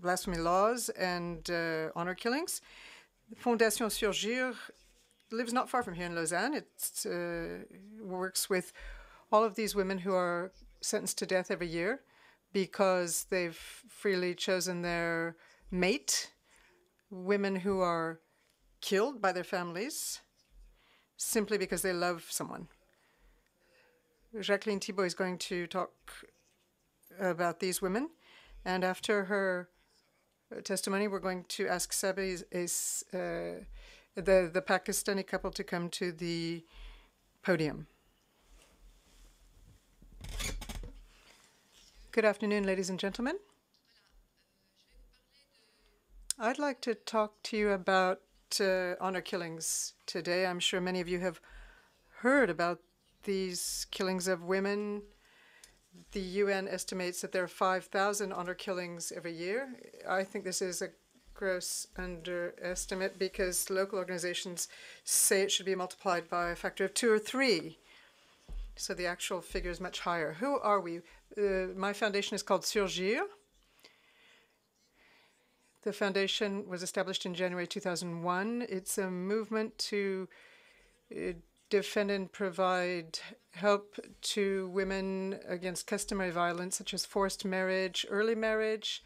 blasphemy laws and honor killings. Fondation Surgir lives not far from here in Lausanne. It works with all of these women who are sentenced to death every year because they've freely chosen their mate, women who are killed by their families simply because they love someone. Jacqueline Thibault is going to talk about these women, and after her testimony, we're going to ask Sabi, the Pakistani couple, to come to the podium. Good afternoon, ladies and gentlemen. I'd like to talk to you about honor killings today. I'm sure many of you have heard about these killings of women. The UN estimates that there are 5,000 honor killings every year. I think this is a gross underestimate because local organizations say it should be multiplied by a factor of 2 or 3. So the actual figure is much higher. Who are we? My foundation is called Surgir. The foundation was established in January 2001. It's a movement to defend and provide help to women against customary violence, such as forced marriage, early marriage,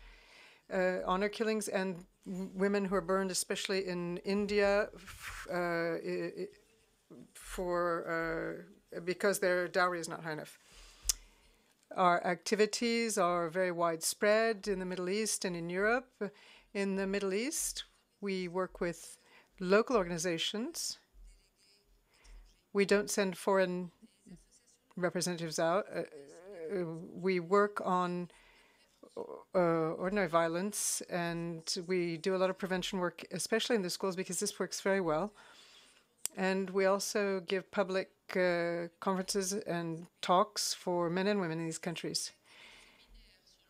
honor killings, and women who are burned, especially in India, because their dowry is not high enough. Our activities are very widespread in the Middle East and in Europe. In the Middle East, we work with local organizations. We don't send foreign representatives out. We work on ordinary violence, and we do a lot of prevention work, especially in the schools, because this works very well. And we also give public conferences and talks for men and women in these countries.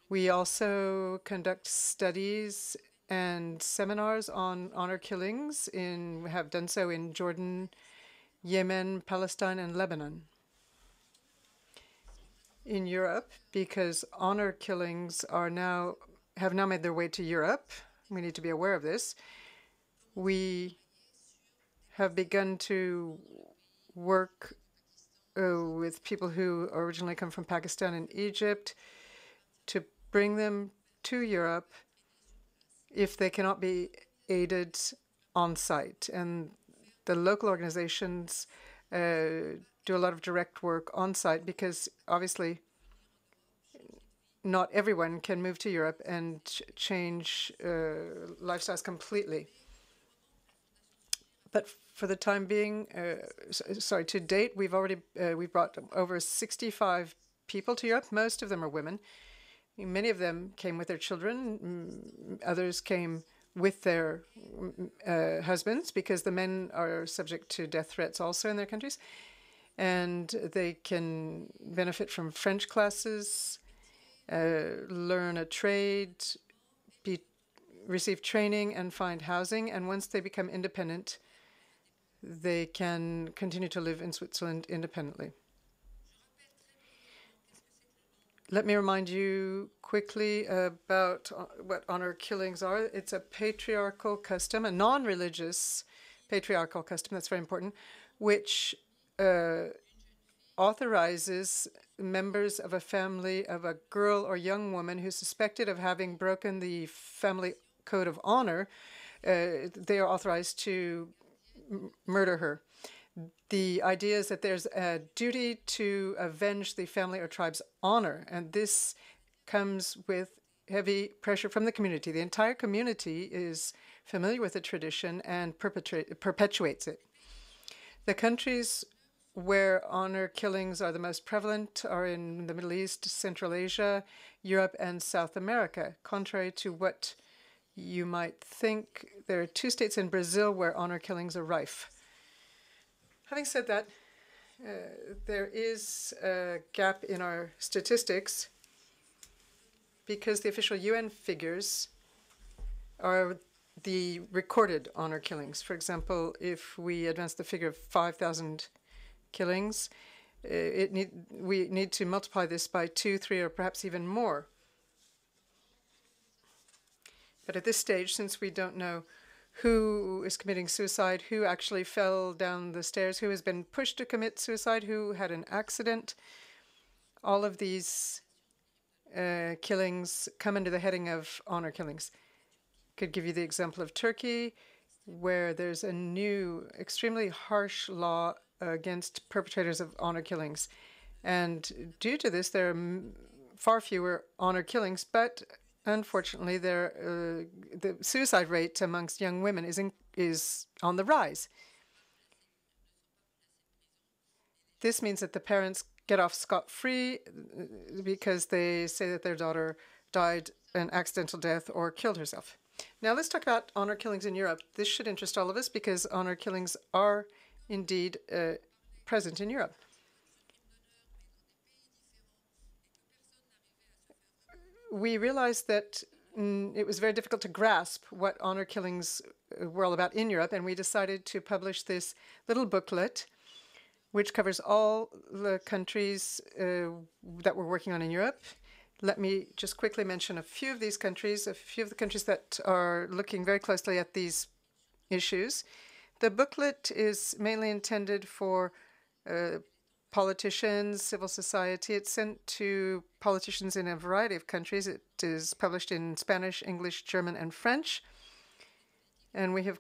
We also conduct studies and seminars on honor killings. We have done so in Jordan, Yemen, Palestine, and Lebanon. In Europe, because honor killings have now made their way to Europe, we need to be aware of this. We have begun to work with people who originally come from Pakistan and Egypt to bring them to Europe if they cannot be aided on site. And the local organizations do a lot of direct work on site because obviously not everyone can move to Europe and change lifestyles completely. But for the time being, to date, we've brought over 65 people to Europe. Most of them are women. Many of them came with their children. Others came with their husbands because the men are subject to death threats also in their countries. And they can benefit from French classes, learn a trade, receive training, and find housing. And once they become independent, they can continue to live in Switzerland independently. Let me remind you quickly about what honor killings are. It's a patriarchal custom, a non-religious patriarchal custom, that's very important, which authorizes members of a family of a girl or young woman who's suspected of having broken the family code of honor. They are authorized to murder her. The idea is that there's a duty to avenge the family or tribe's honor, and this comes with heavy pressure from the community. The entire community is familiar with the tradition and perpetuates it. The countries where honor killings are the most prevalent are in the Middle East, Central Asia, Europe, and South America. Contrary to what you might think, there are 2 states in Brazil where honor killings are rife. Having said that, there is a gap in our statistics because the official UN figures are the recorded honor killings. For example, if we advance the figure of 5,000 killings, we need to multiply this by 2, 3, or perhaps even more. But at this stage, since we don't know who is committing suicide, who actually fell down the stairs, who has been pushed to commit suicide, who had an accident, all of these killings come under the heading of honor killings. Could give you the example of Turkey, where there's a new, extremely harsh law against perpetrators of honor killings. And due to this, there are far fewer honor killings, but unfortunately, the suicide rate amongst young women is on the rise. This means that the parents get off scot-free because they say that their daughter died an accidental death or killed herself. Now let's talk about honor killings in Europe. This should interest all of us because honor killings are indeed present in Europe. We realized that it was very difficult to grasp what honor killings were all about in Europe, and we decided to publish this little booklet which covers all the countries that we're working on in Europe. Let me just quickly mention a few of these countries, a few of the countries that are looking very closely at these issues. The booklet is mainly intended for politicians, civil society. It's sent to politicians in a variety of countries. It is published in Spanish, English, German, and French. And we have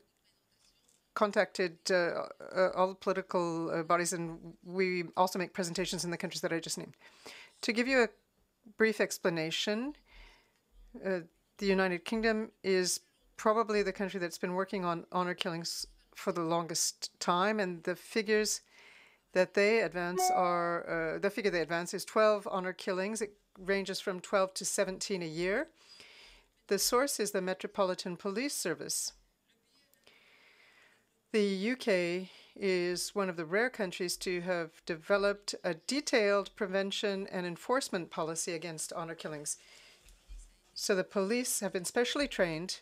contacted all political bodies, and we also make presentations in the countries that I just named. To give you a brief explanation, the United Kingdom is probably the country that's been working on honor killings for the longest time, and the figures that they advance are, the figure they advance is 12 honor killings. It ranges from 12 to 17 a year. The source is the Metropolitan Police Service. The UK is one of the rare countries to have developed a detailed prevention and enforcement policy against honor killings. So the police have been specially trained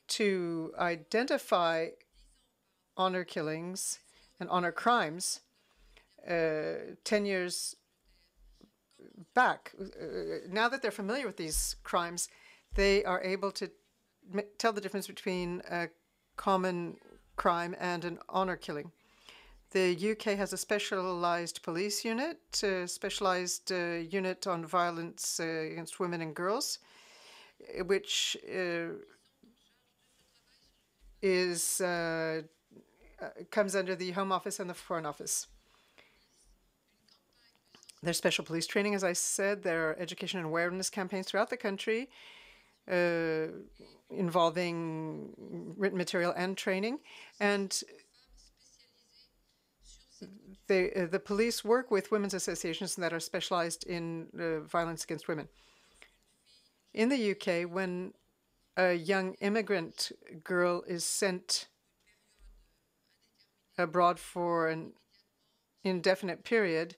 to identify honor killings and honor crimes 10 years back. Now that they're familiar with these crimes, they are able to tell the difference between a common crime and an honor killing. The UK has a specialized police unit, a specialized unit on violence against women and girls, which comes under the Home Office and the Foreign Office. There's special police training, as I said. There are education and awareness campaigns throughout the country involving written material and training. And the police work with women's associations that are specialized in violence against women. In the UK, when a young immigrant girl is sent abroad for an indefinite period,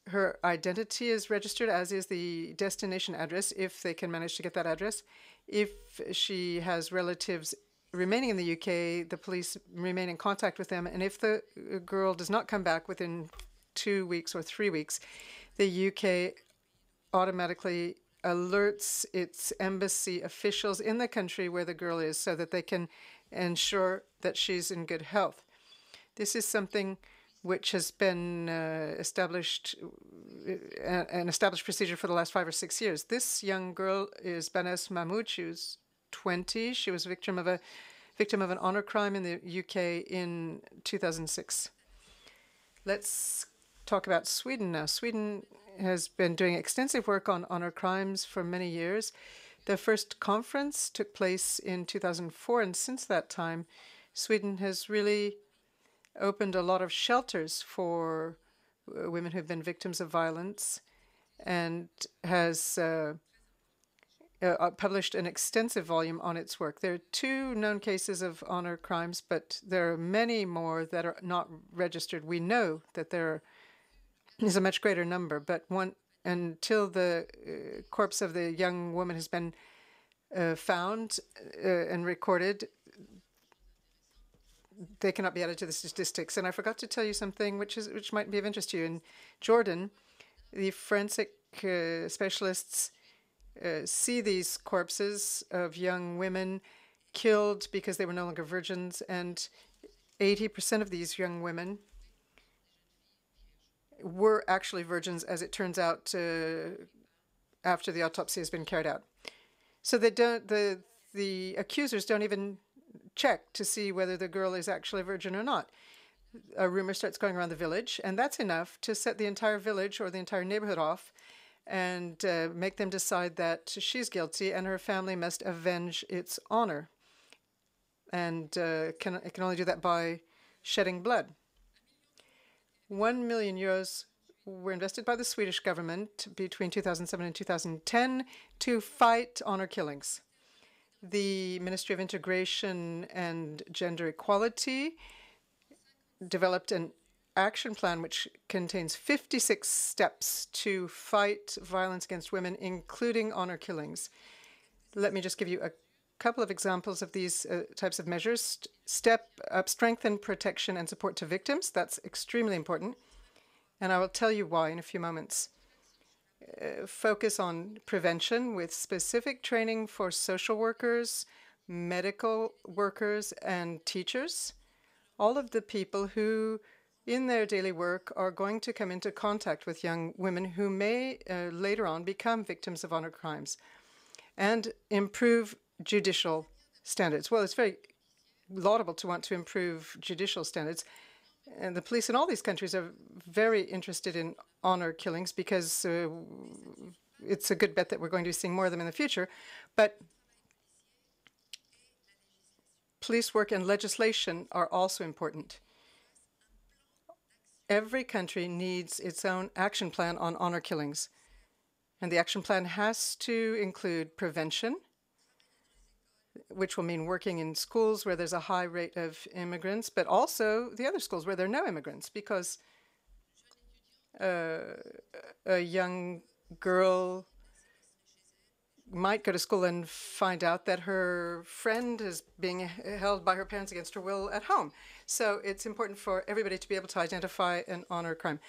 her identity is registered, as is the destination address, if they can manage to get that address. If she has relatives remaining in the UK, the police remain in contact with them. And if the girl does not come back within 2 weeks or 3 weeks, the UK automatically alerts its embassy officials in the country where the girl is so that they can ensure that she's in good health. This is something which has been an established procedure for the last 5 or 6 years. This young girl is Banes Mahmoud. She was 20. She was a victim of an honor crime in the UK in 2006. Let's talk about Sweden now. Sweden has been doing extensive work on honor crimes for many years. The first conference took place in 2004, and since that time, Sweden has really opened a lot of shelters for women who've been victims of violence and has published an extensive volume on its work. There are 2 known cases of honor crimes, but there are many more that are not registered. We know that there is a much greater number, but until the corpse of the young woman has been found and recorded, they cannot be added to the statistics. And I forgot to tell you something which might be of interest to you. In Jordan, the forensic specialists see these corpses of young women killed because they were no longer virgins, and 80% of these young women were actually virgins, as it turns out, after the autopsy has been carried out. So they don't, the accusers don't even check to see whether the girl is actually a virgin or not. A rumor starts going around the village, and that's enough to set the entire village or the entire neighborhood off and make them decide that she's guilty and her family must avenge its honor. And it can only do that by shedding blood. 1 million euros were invested by the Swedish government between 2007 and 2010 to fight honor killings. The Ministry of Integration and Gender Equality developed an action plan which contains 56 steps to fight violence against women, including honor killings. Let me just give you a couple of examples of these types of measures. Step up, strengthen protection and support to victims. That's extremely important. And I will tell you why in a few moments. Focus on prevention with specific training for social workers, medical workers, and teachers. All of the people who, in their daily work, are going to come into contact with young women who may later on become victims of honor crimes. And improve judicial standards. Well, it's very laudable to want to improve judicial standards. And the police in all these countries are very interested in honor killings because it's a good bet that we're going to be seeing more of them in the future. But police work and legislation are also important. Every country needs its own action plan on honor killings. And the action plan has to include prevention, which will mean working in schools where there's a high rate of immigrants, but also the other schools where there are no immigrants, because a young girl might go to school and find out that her friend is being held by her parents against her will at home. So it's important for everybody to be able to identify an honor crime.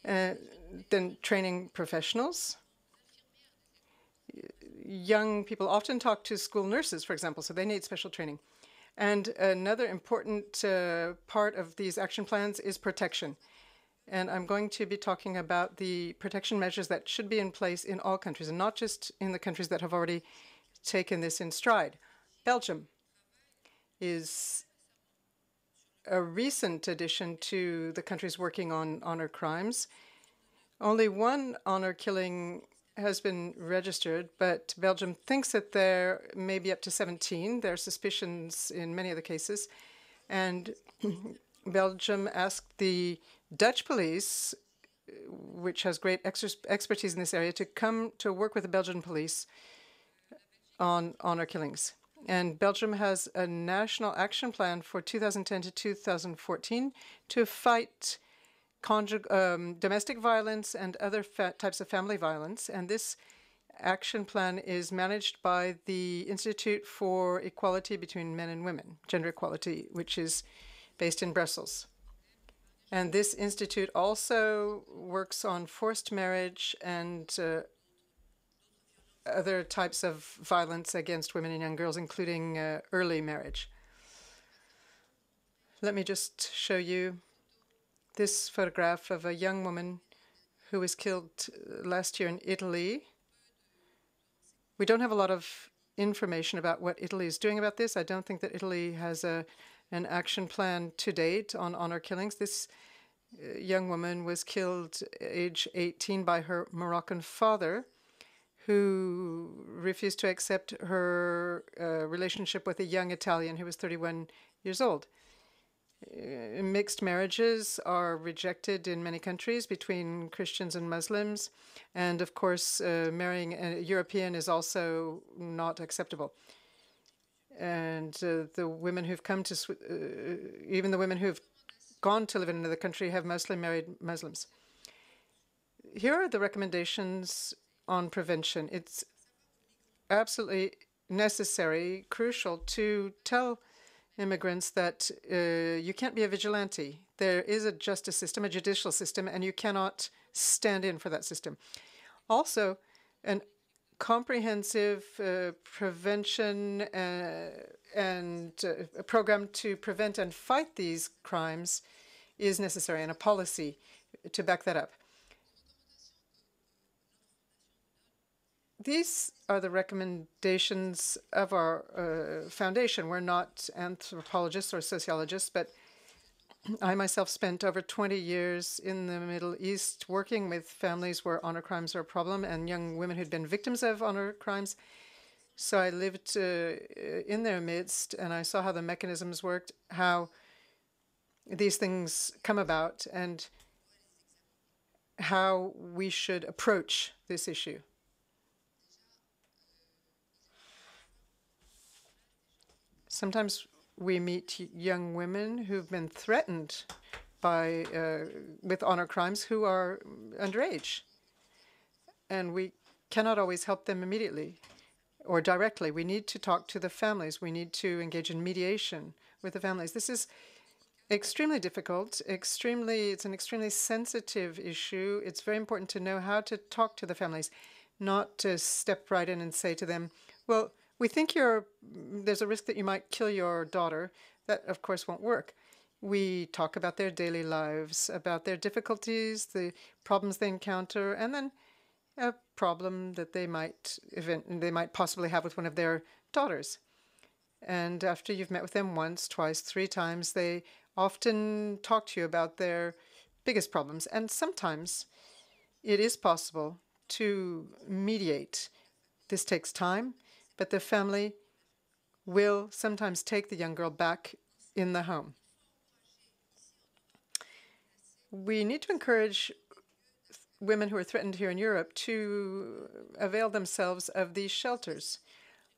Then training professionals. Young people often talk to school nurses, for example, so they need special training. And another important part of these action plans is protection. And I'm going to be talking about the protection measures that should be in place in all countries, and not just in the countries that have already taken this in stride. Belgium is a recent addition to the countries working on honor crimes. Only one honor killing has been registered, but Belgium thinks that there may be up to 17. There are suspicions in many of the cases. And Belgium asked the Dutch police, which has great expertise in this area, to come to work with the Belgian police on honor killings. And Belgium has a national action plan for 2010 to 2014 to fight domestic violence and other types of family violence. And this action plan is managed by the Institute for Equality Between Men and Women, Gender Equality, which is based in Brussels. And this institute also works on forced marriage and other types of violence against women and young girls, including early marriage. Let me just show you this photograph of a young woman who was killed last year in Italy. We don't have a lot of information about what Italy is doing about this. I don't think that Italy has an action plan to date on honor killings. This young woman was killed age 18 by her Moroccan father, who refused to accept her relationship with a young Italian who was 31 years old. Mixed marriages are rejected in many countries between Christians and Muslims. And of course, marrying a European is also not acceptable. And the women who've come to, even the women who've gone to live in another country have mostly married Muslims. Here are the recommendations on prevention. It's absolutely necessary, crucial to tell immigrants that you can't be a vigilante. There is a justice system, a judicial system, and you cannot stand in for that system. Also, an comprehensive prevention and a program to prevent and fight these crimes is necessary, and a policy to back that up. These are the recommendations of our foundation. We're not anthropologists or sociologists, but I myself spent over 20 years in the Middle East working with families where honor crimes are a problem and young women who'd been victims of honor crimes. So I lived in their midst, and I saw how the mechanisms worked, how these things come about, and how we should approach this issue. Sometimes we meet young women who've been threatened by with honor crimes who are underage, and we cannot always help them immediately or directly. We need to talk to the families. We need to engage in mediation with the families. This is extremely difficult. It's an extremely sensitive issue. It's very important to know how to talk to the families, not to step right in and say to them, well, we think there's a risk that you might kill your daughter. That, of course, won't work. We talk about their daily lives, about their difficulties, the problems they encounter, and then a problem that they might possibly have with one of their daughters. And after you've met with them once, twice, 3 times, they often talk to you about their biggest problems. And sometimes it is possible to mediate. This takes time, but the family will sometimes take the young girl back in the home. We need to encourage women who are threatened here in Europe to avail themselves of these shelters.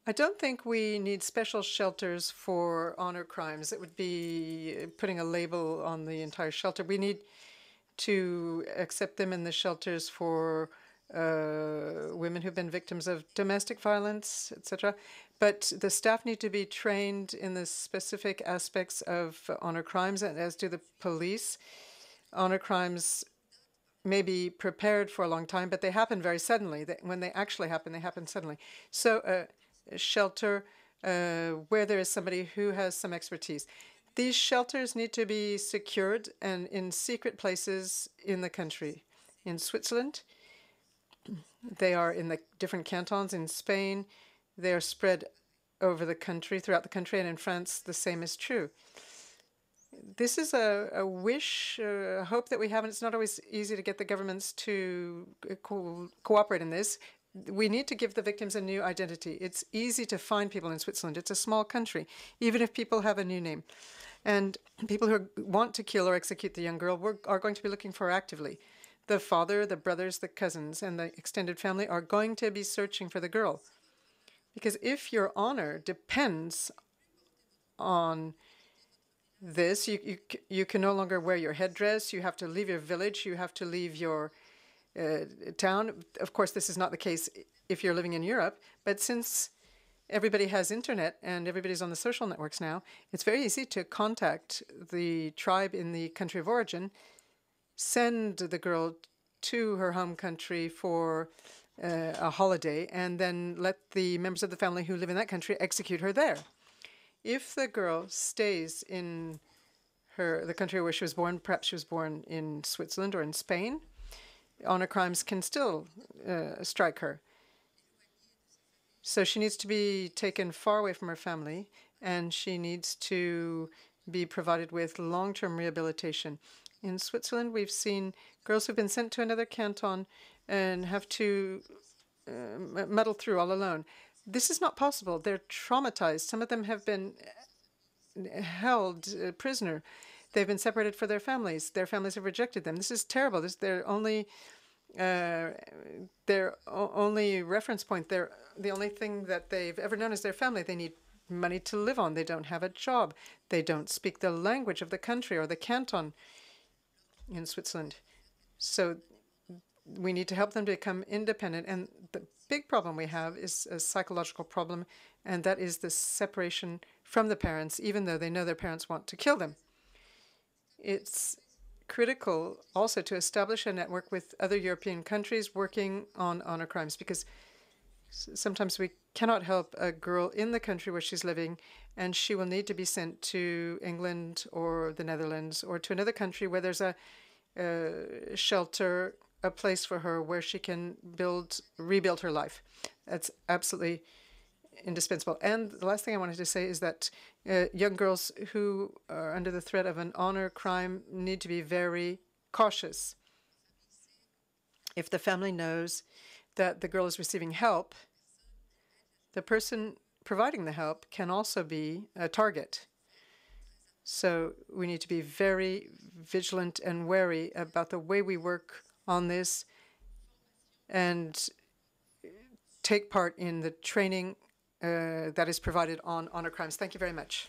I don't think we need special shelters for honor crimes. It would be putting a label on the entire shelter. We need to accept them in the shelters for women who've been victims of domestic violence, etc. But the staff need to be trained in the specific aspects of honor crimes, and as do the police. Honor crimes may be prepared for a long time, but they happen very suddenly. When they actually happen, they happen suddenly. So a shelter where there is somebody who has some expertise. These shelters need to be secured and in secret places in the country. In Switzerland, they are in the different cantons. In Spain, they are spread over the country, throughout the country, and in France, the same is true. This is a wish, a hope that we have, and it's not always easy to get the governments to cooperate in this. We need to give the victims a new identity. It's easy to find people in Switzerland. It's a small country, even if people have a new name. And people who want to kill or execute the young girl are going to be looking for her actively. The father, the brothers, the cousins, and the extended family are going to be searching for the girl. Because if your honor depends on this, you can no longer wear your headdress. You have to leave your village. You have to leave your town. Of course, this is not the case if you're living in Europe, but since everybody has internet and everybody's on the social networks now, it's very easy to contact the tribe in the country of origin, send the girl to her home country for a holiday, and then let the members of the family who live in that country execute her there. If the girl stays in the country where she was born, perhaps she was born in Switzerland or in Spain, honor crimes can still strike her. So she needs to be taken far away from her family, and she needs to be provided with long-term rehabilitation. In Switzerland, we've seen girls who've been sent to another canton and have to muddle through all alone. This is not possible. They're traumatized. Some of them have been held prisoner. They've been separated from their families. Their families have rejected them. This is terrible. This is their only reference point. The only thing that they've ever known is their family. They need money to live on. They don't have a job. They don't speak the language of the country or the canton in Switzerland. So we need to help them to become independent. And the big problem we have is a psychological problem, and that is the separation from the parents, even though they know their parents want to kill them. It's critical also to establish a network with other European countries working on honor crimes, because Sometimes we cannot help a girl in the country where she's living, and she will need to be sent to England or the Netherlands or to another country where there's a shelter, a place for her where she can rebuild her life. That's absolutely indispensable. And the last thing I wanted to say is that young girls who are under the threat of an honor crime need to be very cautious. If the family knows that the girl is receiving help, the person providing the help can also be a target. So we need to be very vigilant and wary about the way we work on this and take part in the training that is provided on honor crimes. Thank you very much.